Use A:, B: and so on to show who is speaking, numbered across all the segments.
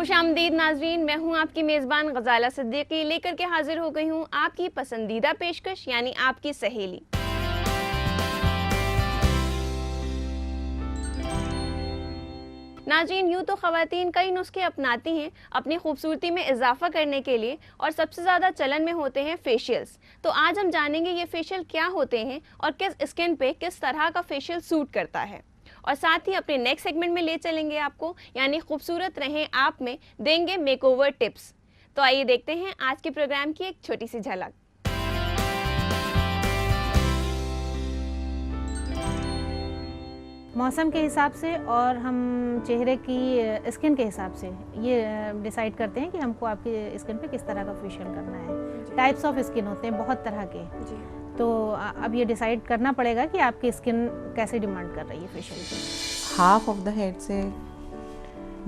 A: खुशामदीद नाजरीन, मैं हूं आपकी मेज़बान गजाला सिद्दीकी, लेकर के हाजिर हो गई हूं आपकी पसंदीदा पेशकश यानी आपकी सहेली। नाज़रीन, यूँ तो ख़वातीन कई नुस्खे अपनाती हैं अपनी खूबसूरती में इजाफा करने के लिए, और सबसे ज़्यादा चलन में होते हैं फेशियल्स। तो आज हम जानेंगे ये फेशियल क्या होते हैं और किस स्किन पे किस तरह का फेशियल सूट करता है, और साथ ही अपने नेक्स्ट सेगमेंट में ले चलेंगे आपको, यानी खूबसूरत रहें आप में देंगे मेकओवर टिप्स। तो आइए देखते हैं आज के प्रोग्राम की एक छोटी सी झलक।
B: मौसम के हिसाब से और हम चेहरे की स्किन के हिसाब से ये डिसाइड करते हैं कि हमको आपकी स्किन पे किस तरह का फेशियल करना है। टाइप्स ऑफ स्किन होते हैं बहुत तरह के, तो अब ये डिसाइड करना पड़ेगा कि आपकी स्किन कैसे डिमांड कर रही है फेशियल की।
C: हाफ ऑफ द हेड से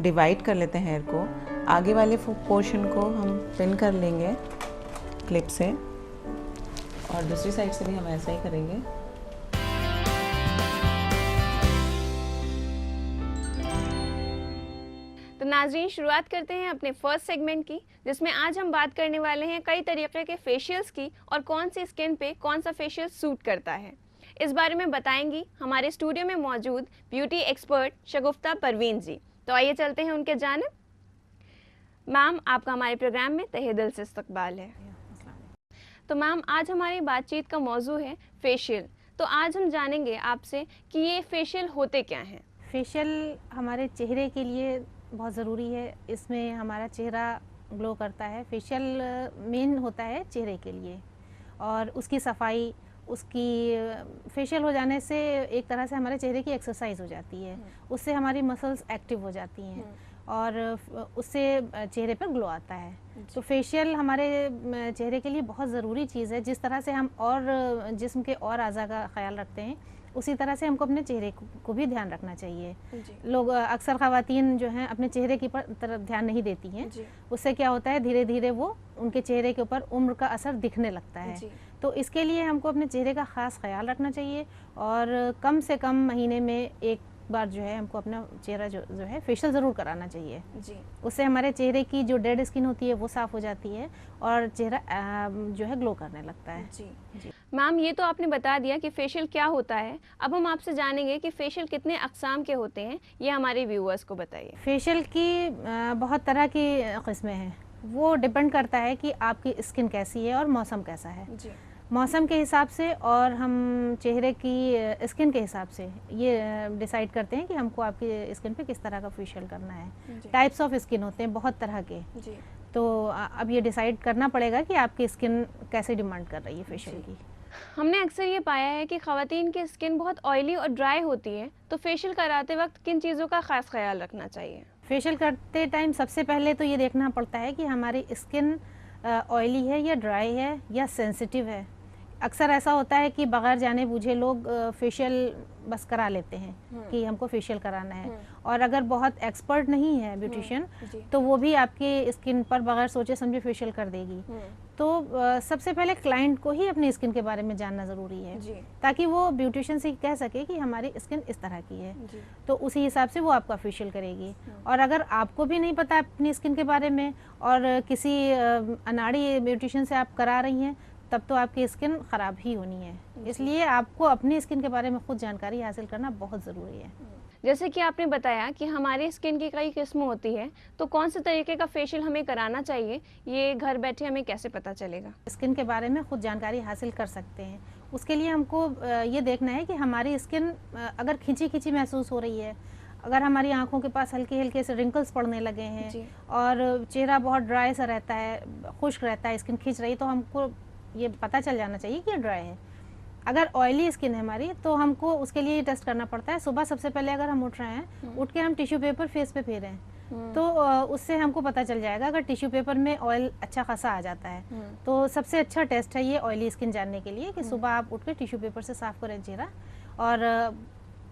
C: डिवाइड कर लेते हैं हेयर को। आगे वाले पोर्शन को हम पिन कर लेंगे क्लिप से, और दूसरी साइड से भी हम ऐसा ही करेंगे।
A: तो नाज़रीन, शुरुआत करते हैं अपने फर्स्ट सेगमेंट की, जिसमें आज हम बात करने वाले हैं कई तरीके के फेशियल्स की और कौन सी स्किन पे कौन सा फेशियल सूट करता है। इस बारे में बताएंगी हमारे स्टूडियो में मौजूद ब्यूटी एक्सपर्ट शगुफ्ता परवीन जी। तो आइए चलते हैं उनके जानिब। मैम, आपका हमारे प्रोग्राम में तहे दिल से इस्तकबाल है। तो मैम, आज हमारी बातचीत का मौजू है फेशियल। तो आज हम जानेंगे आपसे कि ये फेशियल होते क्या हैं।
B: फेशियल हमारे चेहरे के लिए बहुत ज़रूरी है, इसमें हमारा चेहरा ग्लो करता है। फेशियल मेन होता है चेहरे के लिए, और उसकी सफाई, उसकी फेशियल हो जाने से एक तरह से हमारे चेहरे की एक्सरसाइज हो जाती है, उससे हमारी मसल्स एक्टिव हो जाती हैं और उससे चेहरे पर ग्लो आता है। तो फेशियल हमारे चेहरे के लिए बहुत ज़रूरी चीज़ है। जिस तरह से हम और जिस्म के और अज़ा का ख्याल रखते हैं, उसी तरह से हमको अपने चेहरे को भी ध्यान रखना चाहिए। लोग अक्सर ख़वातीन जो हैं अपने चेहरे की तरफ ध्यान नहीं देती हैं। उससे क्या होता है, धीरे धीरे वो उनके चेहरे के ऊपर उम्र का असर दिखने लगता है। तो इसके लिए हमको अपने चेहरे का ख़ास ख्याल रखना चाहिए, और कम से कम महीने में एक बार जो है हमको अपना चेहरा जो है फेशियल ज़रूर कराना चाहिए जी। उससे हमारे चेहरे की जो डेड स्किन होती है वो साफ़ हो जाती है और चेहरा जो है ग्लो करने लगता है जी।
A: मैम, ये तो आपने बता दिया कि फेशियल क्या होता है। अब हम आपसे जानेंगे कि फेशियल कितने अक़साम के होते हैं, ये हमारे व्यूअर्स को बताइए।
B: फेशियल की बहुत तरह की किस्में हैं, वो डिपेंड करता है कि आपकी स्किन कैसी है और मौसम कैसा है जी। मौसम के हिसाब से और हम चेहरे की स्किन के हिसाब से ये डिसाइड करते हैं कि हमको आपकी स्किन पे किस तरह का फेशियल करना है। टाइप्स ऑफ स्किन होते हैं बहुत तरह के जी। तो अब ये डिसाइड करना पड़ेगा कि आपकी स्किन कैसे डिमांड कर रही है फेशियल की।
A: हमने अक्सर ये पाया है कि ख़वातीन की स्किन बहुत ऑयली और ड्राई होती है, तो फेशियल कराते वक्त किन चीज़ों का ख़ास ख्याल रखना चाहिए?
B: फेशियल करते टाइम सबसे पहले तो ये देखना पड़ता है कि हमारी स्किन ऑयली है या ड्राई है या सेंसिटिव है। अक्सर ऐसा होता है कि बगैर जाने बूझे लोग फेशियल बस करा लेते हैं कि हमको फेशियल कराना है, और अगर बहुत एक्सपर्ट नहीं है ब्यूटिशियन तो वो भी आपकी स्किन पर बगैर सोचे समझे फेशियल कर देगी। तो सबसे पहले क्लाइंट को ही अपनी स्किन के बारे में जानना ज़रूरी है, ताकि वो ब्यूटिशियन से कह सके कि हमारी स्किन इस तरह की है, तो उसी हिसाब से वो आपका फेशियल करेगी। और अगर आपको भी नहीं पता अपनी स्किन के बारे में और किसी अनाड़ी ब्यूटिशियन से आप करा रही हैं, तब तो आपकी स्किन ख़राब ही होनी है। इसलिए आपको अपनी स्किन के बारे में खुद जानकारी हासिल करना बहुत ज़रूरी है।
A: जैसे कि आपने बताया कि हमारी स्किन की कई किस्म होती है, तो कौन से तरीके का फेशियल हमें कराना चाहिए, ये घर बैठे हमें कैसे पता चलेगा?
B: स्किन के बारे में खुद जानकारी हासिल कर सकते हैं। उसके लिए हमको ये देखना है कि हमारी स्किन अगर खिंची खिंची महसूस हो रही है, अगर हमारी आंखों के पास हल्के हल्के से रिंकल्स पड़ने लगे हैं और चेहरा बहुत ड्राई सा रहता है, खुश्क रहता है, स्किन खिंच रही, तो हमको ये पता चल जाना चाहिए कि ड्राई है। अगर ऑयली स्किन है हमारी, तो हमको उसके लिए टेस्ट करना पड़ता है। सुबह सबसे पहले अगर हम उठ रहे हैं, उठ के हम टिश्यू पेपर फेस पे फेरें, तो उससे हमको पता चल जाएगा। अगर टिश्यू पेपर में ऑयल अच्छा खासा आ जाता है, तो सबसे अच्छा टेस्ट है ये ऑयली स्किन जानने के लिए कि सुबह आप उठ के टिश्यू पेपर से साफ करें चेहरा। और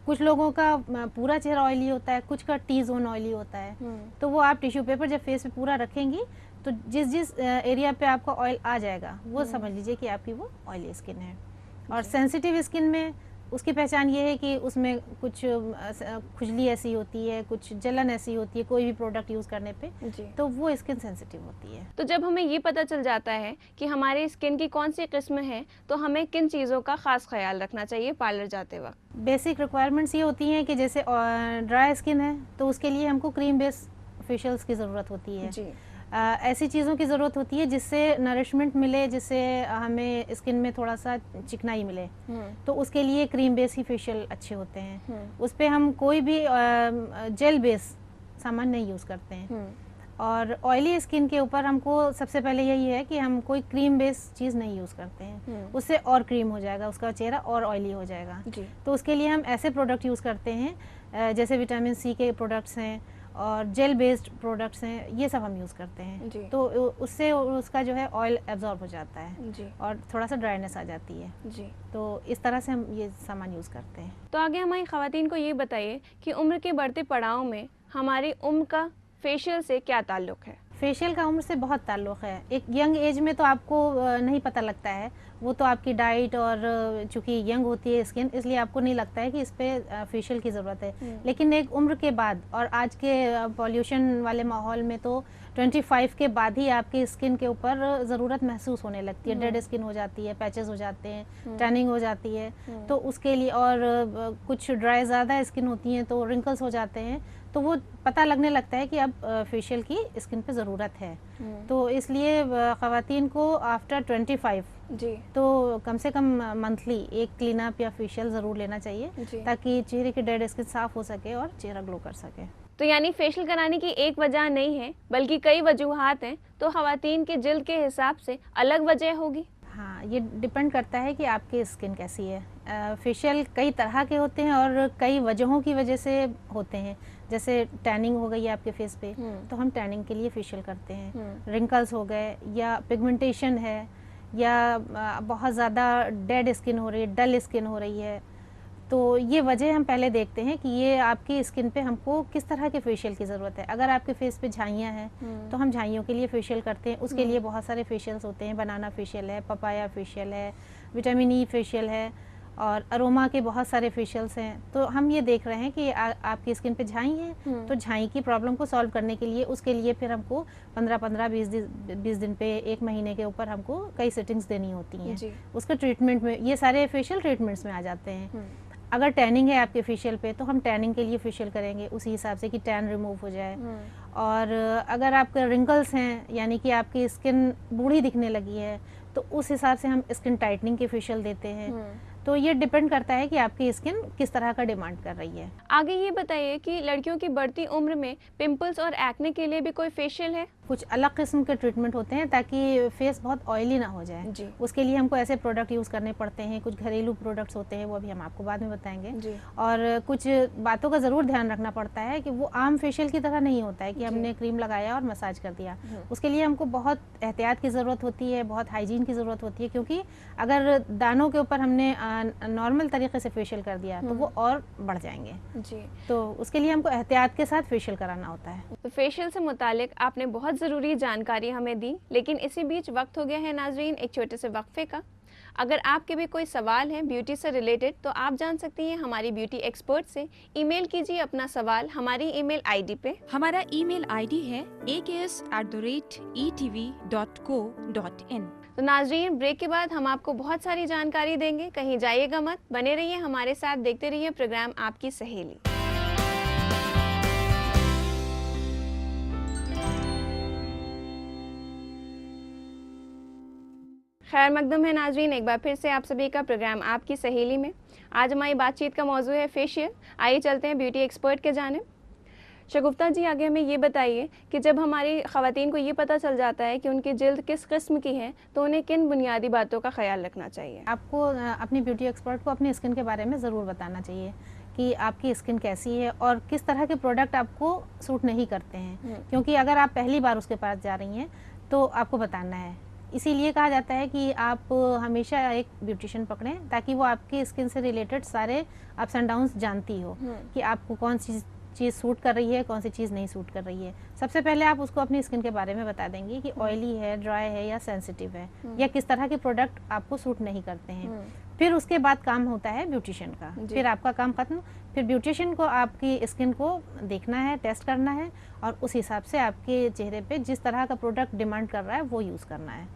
B: कुछ लोगों का पूरा चेहरा ऑयली होता है, कुछ का टी जोन ऑयली होता है, तो वो आप टिश्यू पेपर जब फेस पे पूरा रखेंगी तो जिस जिस एरिया पे आपका ऑयल आ जाएगा वो समझ लीजिए कि आपकी वो ऑयली स्किन है। और सेंसिटिव स्किन में उसकी पहचान ये है कि उसमें कुछ खुजली ऐसी होती है, कुछ जलन ऐसी होती है कोई भी प्रोडक्ट यूज़ करने पे,
A: जी।
B: तो वो स्किन सेंसिटिव होती है।
A: तो जब हमें ये पता चल जाता है कि हमारे स्किन की कौन सी किस्म है, तो हमें किन चीज़ों का ख़ास ख्याल रखना चाहिए पार्लर जाते वक्त?
B: बेसिक रिक्वायरमेंट्स ये होती हैं कि जैसे ड्राई स्किन है तो उसके लिए हमको क्रीम बेस फेशियल्स की ज़रूरत होती है।
A: जी।
B: ऐसी चीज़ों की ज़रूरत होती है जिससे नरिशमेंट मिले, जिससे हमें स्किन में थोड़ा सा चिकनाई मिले, तो उसके लिए क्रीम बेस ही फेशियल अच्छे होते हैं। उस पर हम कोई भी जेल बेस सामान नहीं यूज़ करते हैं। और ऑयली स्किन के ऊपर हमको सबसे पहले यही है कि हम कोई क्रीम बेस चीज़ नहीं यूज़ करते हैं, उससे और क्रीम हो जाएगा, उसका चेहरा और ऑयली हो जाएगा।
A: जी।
B: तो उसके लिए हम ऐसे प्रोडक्ट यूज़ करते हैं जैसे विटामिन सी के प्रोडक्ट्स हैं और जेल बेस्ड प्रोडक्ट्स हैं, ये सब हम यूज़ करते हैं।
A: जी।
B: तो उससे उसका जो है ऑयल एब्जॉर्ब हो जाता है
A: जी।
B: और थोड़ा सा ड्राइनेस आ जाती है।
A: जी।
B: तो इस तरह से हम ये सामान यूज़ करते हैं।
A: तो आगे हमारी ख़वातीन को ये बताइए कि उम्र के बढ़ते पड़ाव में हमारी उम्र का फेशियल से क्या ताल्लुक़ है?
B: फेशियल का उम्र से बहुत ताल्लुक़ है। एक यंग एज में तो आपको नहीं पता लगता है, वो तो आपकी डाइट और चूँकि यंग होती है स्किन, इसलिए आपको नहीं लगता है कि इस पे फेशियल की ज़रूरत है। लेकिन एक उम्र के बाद और आज के पॉल्यूशन वाले माहौल में तो 25 के बाद ही आपकी स्किन के ऊपर ज़रूरत महसूस होने लगती है। डेड स्किन हो जाती है, पैचेस हो जाते हैं, टैनिंग हो जाती है, तो उसके लिए और कुछ ड्राई ज़्यादा स्किन होती हैं तो रिंकल्स हो जाते हैं, तो वो पता लगने लगता है कि अब फेशियल की स्किन पे ज़रूरत है। तो इसलिए ख़वातीन को आफ्टर 25
A: जी।
B: तो कम से कम मंथली एक क्लीन अप या फेशियल ज़रूर लेना चाहिए ताकि चेहरे की डेड स्किन साफ़ हो सके और चेहरा ग्लो कर सके।
A: तो यानी फेशियल कराने की एक वजह नहीं है बल्कि कई वजूहात हैं, तो ख़वातीन के जिल्द के हिसाब से अलग वजह होगी?
B: हाँ, ये डिपेंड करता है कि आपकी स्किन कैसी है। फेशियल कई तरह के होते हैं और कई वजहों की वजह से होते हैं। जैसे टैनिंग हो गई आपके फेस पे तो हम टैनिंग के लिए फेशियल करते हैं। रिंकल्स हो गए या पिगमेंटेशन है या बहुत ज़्यादा डेड स्किन हो रही है, डल स्किन हो रही है, तो ये वजह हम पहले देखते हैं कि ये आपकी स्किन पे हमको किस तरह के फेशियल की ज़रूरत है। अगर आपके फेस पे झाइयाँ हैं तो हम झाइयों के लिए फेशियल करते हैं। उसके लिए बहुत सारे फेशियल्स होते हैं, बनाना फेशियल है, पपाया फेशियल है, विटामिन ई फेशियल है और अरोमा के बहुत सारे फेशियल्स हैं। तो हम ये देख रहे हैं कि आपकी स्किन पे झाई है तो झाई की प्रॉब्लम को सॉल्व करने के लिए उसके लिए फिर हमको 15-20 दिन पे, एक महीने के ऊपर हमको कई सेटिंग्स देनी होती हैं। उसके ट्रीटमेंट में ये सारे फेशियल ट्रीटमेंट्स में आ जाते हैं। अगर टैनिंग है आपके फेशियल पे तो हम टैनिंग के लिए फेशियल करेंगे उसी हिसाब से कि टैन रिमूव हो जाए। और अगर आपके रिंकल्स हैं यानी कि आपकी स्किन बूढ़ी दिखने लगी है तो उस हिसाब से हम स्किन टाइटनिंग के फेशियल देते हैं। तो ये डिपेंड करता है कि आपकी स्किन किस तरह का डिमांड कर रही है।
A: आगे ये बताइए कि लड़कियों की बढ़ती उम्र में पिंपल्स और एक्ने के लिए भी कोई फेशियल है?
B: कुछ अलग किस्म के ट्रीटमेंट होते हैं ताकि फेस बहुत ऑयली ना हो जाए
A: जी।
B: उसके लिए हमको ऐसे प्रोडक्ट यूज़ करने पड़ते हैं। कुछ घरेलू प्रोडक्ट्स होते हैं, वो अभी हम आपको बाद में बताएंगे
A: जी।
B: और कुछ बातों का ज़रूर ध्यान रखना पड़ता है कि वो आम फेशियल की तरह नहीं होता है कि हमने क्रीम लगाया और मसाज कर दिया। उसके लिए हमको बहुत एहतियात की ज़रूरत होती है, बहुत हाइजीन की ज़रूरत होती है, क्योंकि अगर दानों के ऊपर हमने नॉर्मल तरीके से फेशियल कर दिया तो वो और बढ़ जाएंगे।
A: जी।
B: तो उसके लिए हमको एहतियात के साथ फेशियल कराना होता है।
A: तो फेशियल से मुतालिक आपने बहुत ज़रूरी जानकारी हमें दी, लेकिन इसी बीच वक्त हो गया है नाजरीन एक छोटे से वक्फे का। अगर आपके भी कोई सवाल है ब्यूटी से रिलेटेड तो आप जान सकती हैं हमारी ब्यूटी एक्सपर्ट से। ईमेल कीजिए अपना सवाल हमारी ईमेल आईडी पे।
D: हमारा ईमेल आईडी है aks@etv.co.in।
A: तो नाजरीन ब्रेक के बाद हम आपको बहुत सारी जानकारी देंगे, कहीं जाइएगा मत, बने रहिए हमारे साथ, देखते रहिए प्रोग्राम आपकी सहेली। खैर मकदम है नाजरीन, एक बार फिर से आप सभी का प्रोग्राम आपकी सहेली में। आज हमारी बातचीत का मौजू है फेशियल। आइए चलते हैं ब्यूटी एक्सपर्ट के जानिब। शगुफ्ता जी, आगे हमें ये बताइए कि जब हमारी ख़वातीन को ये पता चल जाता है कि उनकी जिल्द किस किस्म की है तो उन्हें किन बुनियादी बातों का ख्याल रखना चाहिए?
B: आपको अपनी ब्यूटी एक्सपर्ट को अपनी स्किन के बारे में ज़रूर बताना चाहिए कि आपकी स्किन कैसी है और किस तरह के प्रोडक्ट आपको सूट नहीं करते हैं, क्योंकि अगर आप पहली बार उसके पास जा रही हैं तो आपको बताना है। इसीलिए कहा जाता है कि आप हमेशा एक ब्यूटिशियन पकड़ें ताकि वो आपकी स्किन से रिलेटेड सारे अप्स एंड डाउन्स जानती हो कि आपको कौन सी चीज़ सूट कर रही है, कौन सी चीज़ नहीं सूट कर रही है। सबसे पहले आप उसको अपनी स्किन के बारे में बता देंगे कि ऑयली है, ड्राई है या सेंसिटिव है, या किस तरह के प्रोडक्ट आपको सूट नहीं करते हैं। फिर उसके बाद काम होता है ब्यूटिशियन का। फिर आपका काम खत्म। फिर ब्यूटिशियन को आपकी स्किन को देखना है, टेस्ट करना है, और उस हिसाब से आपके चेहरे पे जिस तरह का प्रोडक्ट डिमांड कर रहा है वो यूज़ करना है।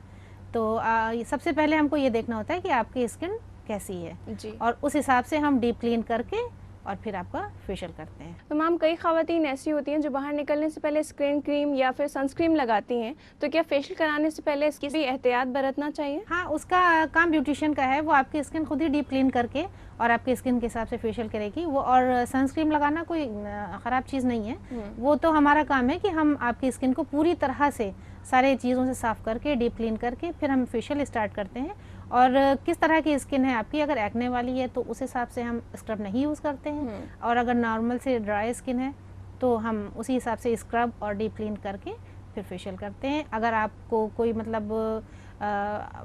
B: तो सबसे पहले हमको ये देखना होता है कि आपकी स्किन कैसी है
A: जी।
B: और उस हिसाब से हम डीप क्लीन करके और फिर आपका फेशियल करते हैं।
A: तो मैम कई ख़वातीन ऐसी होती हैं जो बाहर निकलने से पहले स्किन क्रीम या फिर सनस्क्रीन लगाती हैं, तो क्या फेशियल कराने से पहले इसकी भी एहतियात बरतना चाहिए?
B: हाँ, उसका काम ब्यूटिशियन का है। वो आपकी स्किन खुद ही डीप क्लीन करके और आपकी स्किन के हिसाब से फेशियल करेगी वो। और सनस्क्रीन लगाना कोई ख़राब चीज़ नहीं है। वो तो हमारा काम है कि हम आपकी स्किन को पूरी तरह से सारे चीज़ों से साफ़ करके डीप क्लीन करके फिर हम फेशियल स्टार्ट करते हैं। और किस तरह की स्किन है आपकी, अगर एक्ने वाली है तो उस हिसाब से हम स्क्रब नहीं यूज़ करते हैं, और अगर नॉर्मल से ड्राई स्किन है तो हम उसी हिसाब से स्क्रब और डीप क्लीन करके फिर फेशियल करते हैं। अगर आपको कोई मतलब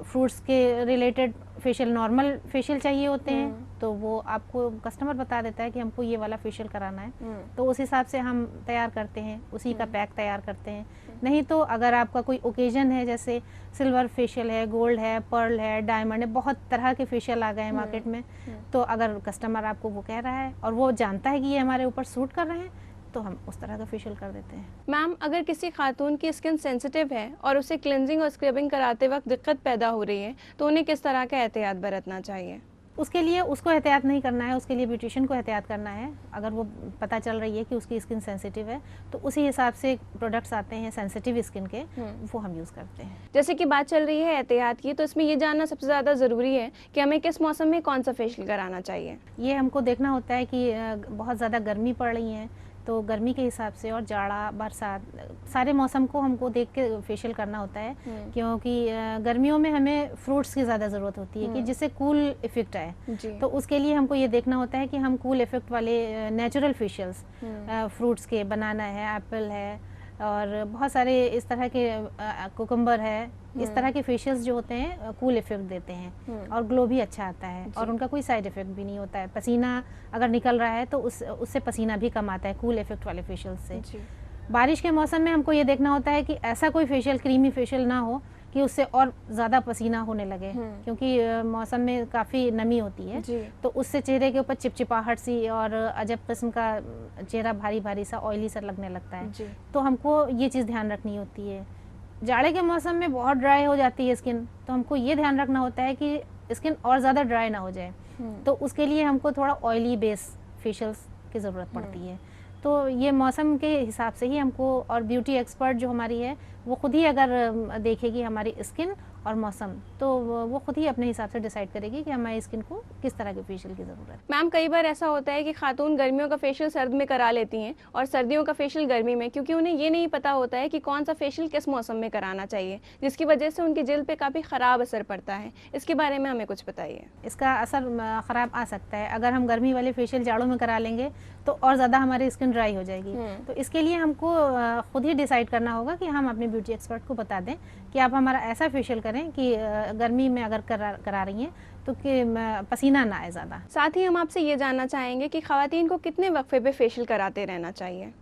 B: फ्रूट्स के रिलेटेड फेशियल, नॉर्मल फेशियल चाहिए होते हैं तो वो आपको कस्टमर बता देता है कि हमको ये वाला फेशियल कराना है, तो उस हिसाब से हम तैयार करते हैं, उसी का पैक तैयार करते हैं। नहीं तो अगर आपका कोई ओकेजन है, जैसे सिल्वर फेशियल है, गोल्ड है, पर्ल है, डायमंड है, बहुत तरह के फेशियल आ गए हैं मार्केट में, तो अगर कस्टमर आपको वो कह रहा है और वो जानता है कि ये हमारे ऊपर सूट कर रहे हैं तो हम उस तरह का फेशियल कर देते हैं।
A: मैम अगर किसी खातून की स्किन सेंसिटिव है और उसे क्लिनजिंग और स्क्रबिंग कराते वक्त दिक्कत पैदा हो रही है तो उन्हें किस तरह का एहतियात बरतना चाहिए?
B: उसके लिए उसको एहतियात नहीं करना है, उसके लिए ब्यूटिशियन को एहतियात करना है। अगर वो पता चल रही है कि उसकी स्किन सेंसिटिव है तो उसी हिसाब से प्रोडक्ट्स आते हैं सेंसिटिव स्किन के, वो हम यूज़ करते हैं।
A: जैसे कि बात चल रही है एहतियात की, तो इसमें ये जानना सबसे ज़्यादा ज़रूरी है कि हमें किस मौसम में कौन सा फेशियल कराना चाहिए।
B: ये हमको देखना होता है कि बहुत ज़्यादा गर्मी पड़ रही है तो गर्मी के हिसाब से, और जाड़ा, बरसात, सारे मौसम को हमको देख के फेशियल करना होता है। क्योंकि गर्मियों में हमें फ्रूट्स की ज़्यादा ज़रूरत होती है कि जिससे कूल इफ़ेक्ट आए। तो उसके लिए हमको ये देखना होता है कि हम कूल इफ़ेक्ट वाले नेचुरल फेशियल्स, फ्रूट्स के, बनाना है, एप्पल है, और बहुत सारे इस तरह के कुकुम्बर है, इस तरह के फेशियल्स जो होते हैं कूल इफेक्ट देते हैं और ग्लो भी अच्छा आता है और उनका कोई साइड इफेक्ट भी नहीं होता है। पसीना अगर निकल रहा है तो उससे पसीना भी कम आता है कूल इफेक्ट वाले फेशियल से। बारिश के मौसम में हमको ये देखना होता है कि ऐसा कोई फेशियल, क्रीमी फेशियल ना हो कि उससे और ज़्यादा पसीना होने लगे, क्योंकि मौसम में काफ़ी नमी होती है तो उससे चेहरे के ऊपर चिपचिपाहट सी और अजब किस्म का चेहरा भारी भारी सा, ऑयली सा लगने लगता है। तो हमको ये चीज़ ध्यान रखनी होती है। जाड़े के मौसम में बहुत ड्राई हो जाती है स्किन, तो हमको ये ध्यान रखना होता है कि स्किन और ज़्यादा ड्राई ना हो जाए, तो उसके लिए हमको थोड़ा ऑयली बेस फेशियल्स की ज़रूरत पड़ती है। तो ये मौसम के हिसाब से ही हमको, और ब्यूटी एक्सपर्ट जो हमारी है वो खुद ही अगर देखेगी हमारी स्किन और मौसम, तो वो खुद ही अपने हिसाब से डिसाइड करेगी कि हमारी स्किन को किस तरह के फेशियल की ज़रूरत है।
A: मैम कई बार ऐसा होता है कि खातून गर्मियों का फेशियल सर्द में करा लेती हैं और सर्दियों का फेशियल गर्मी में, क्योंकि उन्हें ये नहीं पता होता है कि कौन सा फेशियल किस मौसम में कराना चाहिए, जिसकी वजह से उनकी जिल्द पे काफ़ी ख़राब असर पड़ता है। इसके बारे में हमें कुछ बताइए।
B: इसका असर ख़राब आ सकता है। अगर हम गर्मी वाले फेशियल जाड़ों में करा लेंगे तो और ज़्यादा हमारी स्किन ड्राई हो जाएगी। तो इसके लिए हमको खुद ही डिसाइड करना होगा कि हम अपने ब्यूटी एक्सपर्ट को बता दें कि आप हमारा ऐसा फेशियल करें कि गर्मी में अगर करा रही हैं तो कि पसीना ना आए ज़्यादा।
A: साथ ही हम आपसे ये जानना चाहेंगे कि ख़वातीन को कितने वक्फे पे फेशियल कराते रहना चाहिए?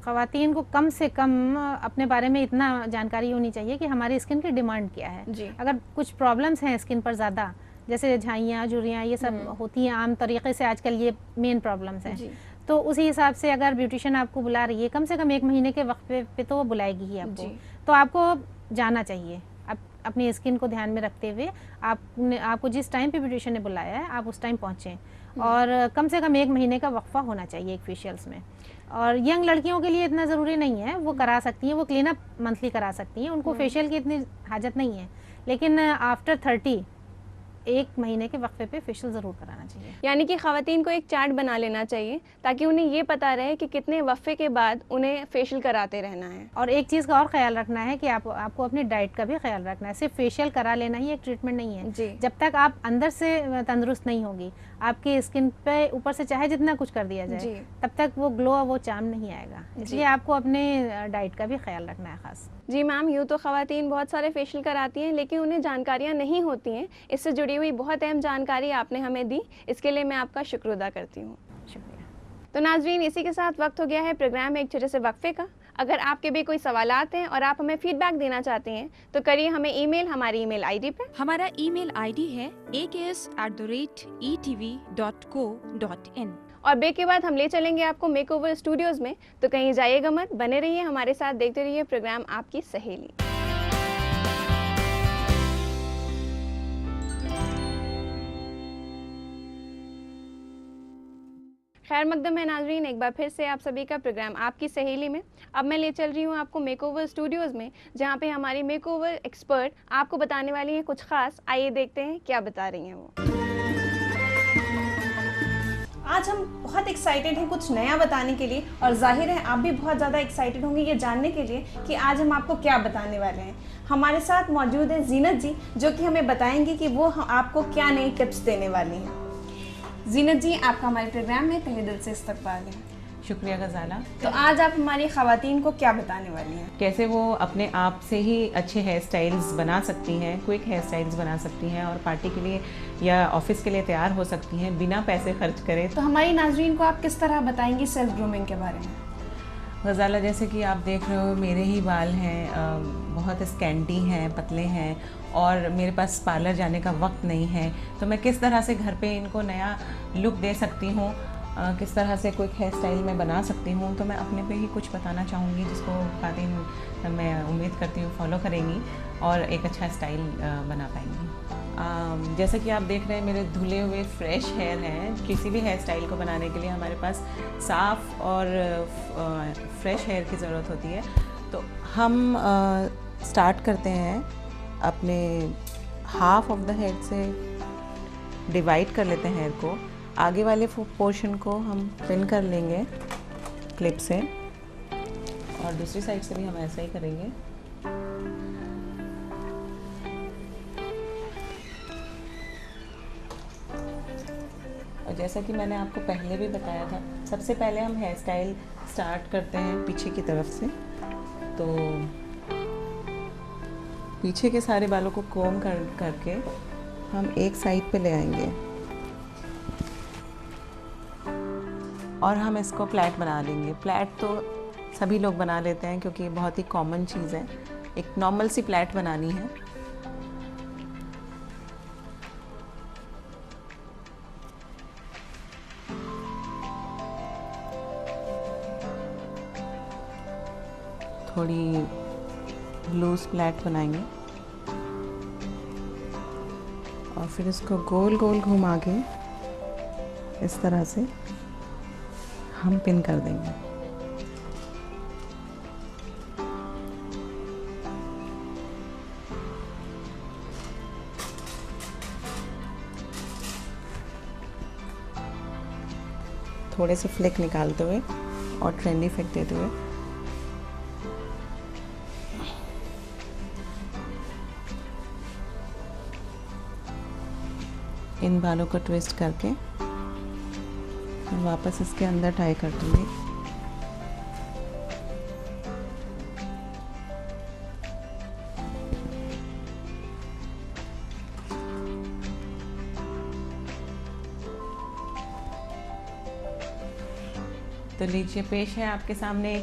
B: ख़वातीन को कम से कम अपने बारे में इतना जानकारी होनी चाहिए कि हमारी स्किन की डिमांड क्या है। अगर कुछ प्रॉब्लम्स हैं स्किन पर ज़्यादा, जैसे झाइयाँ, झुर्रियाँ, ये सब होती हैं आम तरीके से आजकल, ये मेन प्रॉब्लम्स हैं, तो उसी हिसाब से अगर ब्यूटिशियन आपको बुला रही है कम से कम 1 महीने के वक्फे पे तो वो बुलाएगी ही आपको। तो आपको जाना चाहिए अपनी स्किन को ध्यान में रखते हुए। आपको जिस टाइम पे ब्यूटिशियन ने बुलाया है आप उस टाइम पहुँचें, और कम से कम 1 महीने का वक्फा होना चाहिए एक फेशियल्स में। और यंग लड़कियों के लिए इतना ज़रूरी नहीं है, वो करा सकती हैं, वो क्लीन अप मंथली करा सकती हैं, उनको फेशियल की इतनी हाजत नहीं है। लेकिन आफ्टर 30 1 महीने के वक्फे पे फेशियल ज़रूर कराना चाहिए।
A: यानी कि ख़वातीन को एक चार्ट बना लेना चाहिए ताकि उन्हें ये पता रहे कि कितने वक्फे के बाद उन्हें फेशियल कराते रहना है।
B: और एक चीज़ का और ख्याल रखना है कि आपको अपनी डाइट का भी ख्याल रखना है। सिर्फ फेशियल करा लेना ही एक ट्रीटमेंट नहीं है। जब तक आप अंदर से तंदुरुस्त नहीं होगी, आपकी स्किन पे ऊपर से चाहे जितना कुछ कर दिया जाए तब तक वो ग्लो, वो चार्म नहीं आएगा। इसलिए आपको अपने डाइट का भी ख्याल रखना है खास।
A: जी मैम, यूँ तो ख़वातीन बहुत सारे फेशियल कराती हैं लेकिन उन्हें जानकारियाँ नहीं होती हैं। इससे जुड़ी हुई बहुत अहम जानकारी आपने हमें दी, इसके लिए मैं आपका शुक्र अदा करती हूँ।
B: शुक्रिया।
A: तो नाज़रीन, इसी के साथ वक्त हो गया है प्रोग्राम में एक छोटे से वक्फे का। अगर आपके भी कोई सवालात हैं और आप हमें फीडबैक देना चाहते हैं तो करिए हमें ईमेल हमारी ईमेल आईडी पे।
D: हमारा ईमेल आईडी है aks@etv.co.in।
A: और ब्रेक के बाद हम ले चलेंगे आपको मेकओवर स्टूडियोज में, तो कहीं जाइएगा मत, बने रहिए हमारे साथ, देखते रहिए प्रोग्राम आपकी सहेली। खैर मकदम है नाजरीन, एक बार फिर से आप सभी का प्रोग्राम आपकी सहेली में। अब मैं ले चल रही हूँ आपको मेकओवर स्टूडियोज़ में, जहाँ पे हमारी मेकओवर एक्सपर्ट आपको बताने वाली हैं कुछ खास। आइए देखते हैं क्या बता रही हैं वो। आज हम बहुत एक्साइटेड हैं कुछ नया बताने के लिए, और जाहिर है आप भी बहुत ज़्यादा एक्साइटेड होंगे ये जानने के लिए कि आज हम आपको क्या बताने वाले हैं। हमारे साथ मौजूद है जीनत जी, जो कि हमें बताएंगे कि वो आपको क्या नई टिप्स देने वाली हैं। जीनत जी, आपका हमारे प्रोग्राम में तहे दिल से इस्तकबाल है।
C: शुक्रिया गजाला।
A: तो आज आप हमारी ख़वातीन को क्या बताने वाली हैं?
C: कैसे वो अपने आप से ही अच्छे हेयर स्टाइल्स बना सकती हैं, क्विक हेयर स्टाइल्स बना सकती हैं और पार्टी के लिए या ऑफिस के लिए तैयार हो सकती हैं बिना पैसे खर्च करे।
A: तो हमारी नाजरीन को आप किस तरह बताएंगी सेल्फ ग्रूमिंग के बारे में?
C: गजाला, जैसे कि आप देख रहे हो मेरे ही बाल हैं, बहुत स्कैंटी हैं, पतले हैं और मेरे पास पार्लर जाने का वक्त नहीं है, तो मैं किस तरह से घर पे इनको नया लुक दे सकती हूँ, किस तरह से क्विक हेयर स्टाइल में बना सकती हूँ, तो मैं अपने पे ही कुछ बताना चाहूँगी जिसको खातिन मैं उम्मीद करती हूँ फॉलो करेंगी और एक अच्छा स्टाइल बना पाएंगी। जैसे कि आप देख रहे हैं मेरे धुले हुए फ्रेश हेयर हैं। किसी भी हेयर स्टाइल को बनाने के लिए हमारे पास साफ़ और फ्रेश हेयर की ज़रूरत होती है। तो हम स्टार्ट करते हैं अपने हाफ ऑफ द हेड से, डिवाइड कर लेते हैं हेयर को। आगे वाले पोर्शन को हम पिन कर लेंगे क्लिप से और दूसरी साइड से भी हम ऐसा ही करेंगे। और जैसा कि मैंने आपको पहले भी बताया था, सबसे पहले हम हेयर स्टाइल स्टार्ट करते हैं पीछे की तरफ से। तो पीछे के सारे बालों को कोम करके हम एक साइड पे ले आएंगे और हम इसको प्लैट बना लेंगे। प्लैट तो सभी लोग बना लेते हैं क्योंकि बहुत ही कॉमन चीज़ है। एक नॉर्मल सी प्लैट बनानी है। थोड़ी लूज प्लैट बनाएंगे और फिर इसको गोल गोल घुमा के इस तरह से हम पिन कर देंगे। थोड़े से फ्लिक निकालते हुए और ट्रेंडी इफेक्ट देते हुए इन बालों को ट्विस्ट करके वापस इसके अंदर टाई कर दूंगी। तो लीजिए, पेश है आपके सामने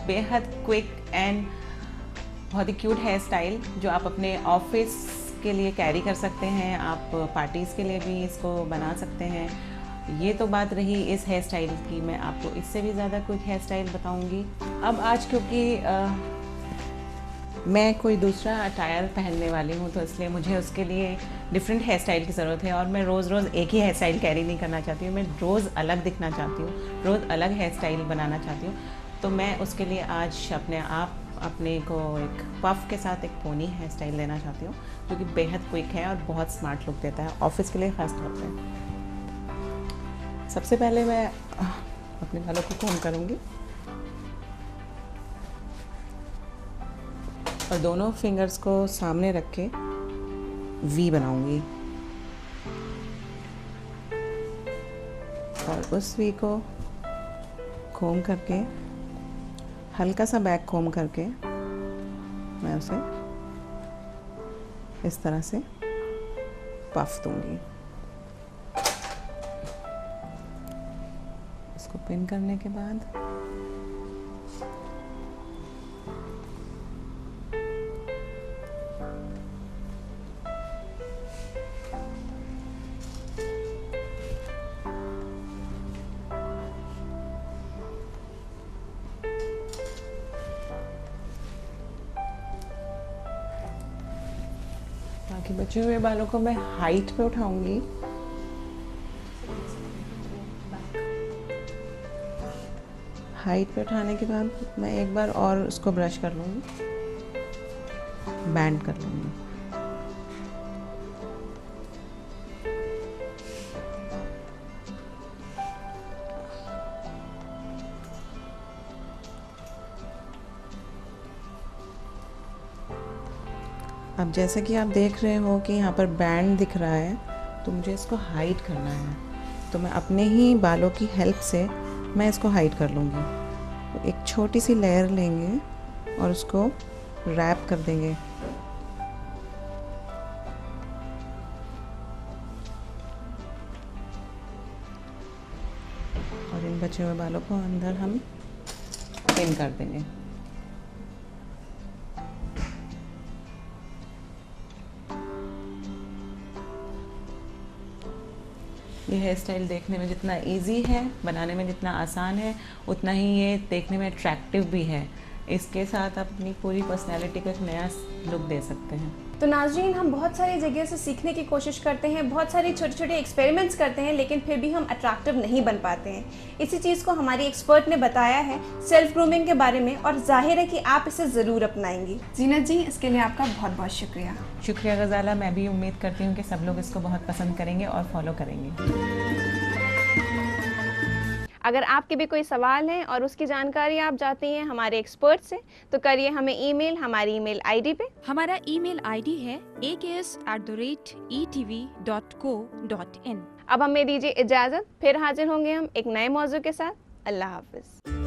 C: बेहद क्विक एंड बहुत ही क्यूट हेयर स्टाइल जो आप अपने ऑफिस के लिए कैरी कर सकते हैं। आप पार्टीज़ के लिए भी इसको बना सकते हैं। ये तो बात रही इस हेयर स्टाइल की। मैं आपको इससे भी ज़्यादा क्विक हेयर स्टाइल बताऊंगी। अब आज क्योंकि मैं कोई दूसरा अटायर पहनने वाली हूँ तो इसलिए मुझे उसके लिए डिफरेंट हेयर स्टाइल की ज़रूरत है और मैं रोज़ रोज़ एक ही हेयर स्टाइल कैरी नहीं करना चाहती हूँ। मैं रोज़ अलग दिखना चाहती हूँ, रोज़ अलग हेयर स्टाइल बनाना चाहती हूँ। तो मैं उसके लिए आज अपने को एक पफ के साथ एक पोनी हेयर स्टाइल देना चाहती हूँ जो कि बेहद क्विक है और बहुत स्मार्ट लुक देता है ऑफिस के लिए ख़ास तौर पे। सबसे पहले मैं अपने बालों को कोम करूँगी और दोनों फिंगर्स को सामने रख के वी बनाऊंगी और उस वी को कोम करके हल्का सा बैक कोम करके मैं उसे इस तरह से पफ दूंगी। इसको पिन करने के बाद बाकी बचे हुए बालों को मैं हाइट पे उठाऊंगी। हाइट पे उठाने के बाद मैं एक बार और उसको ब्रश कर लूँगी, बैंड कर लूँगी। अब जैसे कि आप देख रहे हो कि यहाँ पर बैंड दिख रहा है, तो मुझे इसको हाइड करना है। तो मैं अपने ही बालों की हेल्प से मैं इसको हाइड कर लूँगी। तो एक छोटी सी लेयर लेंगे और उसको रैप कर देंगे। और इन बचे हुए बालों को अंदर हम पिन कर देंगे। ये हेयर स्टाइल देखने में जितना इजी है, बनाने में जितना आसान है, उतना ही ये देखने में अट्रैक्टिव भी है। इसके साथ आप अपनी पूरी पर्सनैलिटी को एक नया लुक दे सकते हैं।
A: तो नाज़रीन, हम बहुत सारी जगह से सीखने की कोशिश करते हैं, बहुत सारे छोटे छोटे एक्सपेरिमेंट्स करते हैं, लेकिन फिर भी हम अट्रैक्टिव नहीं बन पाते हैं। इसी चीज़ को हमारी एक्सपर्ट ने बताया है सेल्फ ग्रूमिंग के बारे में, और जाहिर है कि आप इसे ज़रूर अपनाएंगी। जीनत जी, इसके लिए आपका बहुत बहुत शुक्रिया।
C: शुक्रिया गज़ाला। मैं भी उम्मीद करती हूँ कि सब लोग इसको बहुत पसंद करेंगे और फॉलो करेंगे।
A: अगर आपके भी कोई सवाल हैं और उसकी जानकारी आप चाहती हैं हमारे एक्सपर्ट से, तो करिए हमें ईमेल हमारी ईमेल आईडी पे।
D: हमारा ईमेल आईडी है aks@etv.co.in।
A: अब हमें दीजिए इजाज़त, फिर हाजिर होंगे हम एक नए मौजू के साथ। अल्लाह हाफिज़।